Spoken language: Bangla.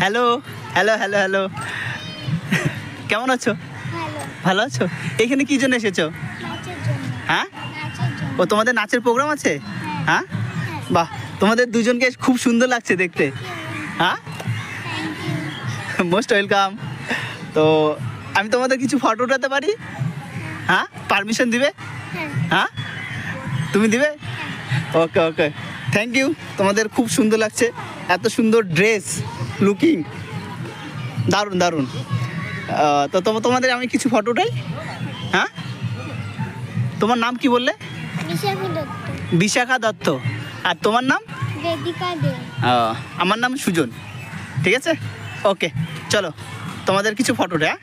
হ্যালো হ্যালো হ্যালো হ্যালো, কেমন আছো? ভালো আছো? এখানে কি জন্য এসেছো? হ্যাঁ, ও তোমাদের নাচের প্রোগ্রাম আছে? হ্যাঁ, বাহ, তোমাদের দুজনকে খুব সুন্দর লাগছে দেখতে। হ্যাঁ, মোস্ট ওয়েলকাম। তো আমি তোমাদের কিছু ফটো উঠাতে পারি? হ্যাঁ, পারমিশন দিবে? হ্যাঁ, তুমি দিবে? ওকে ওকে, থ্যাংক ইউ। তোমাদের খুব সুন্দর লাগছে, এত সুন্দর ড্রেস, লুকিং দারুণ দারুণ। তো তোমাদের আমি কিছু ফটো উঠাই। হ্যাঁ, তোমার নাম কি বললে? বিশাখা দত্ত। আর তোমার নাম? বেদিকা দে। আমার নাম সুজন। ঠিক আছে, ওকে, চলো তোমাদের কিছু ফটো উঠে। হ্যাঁ।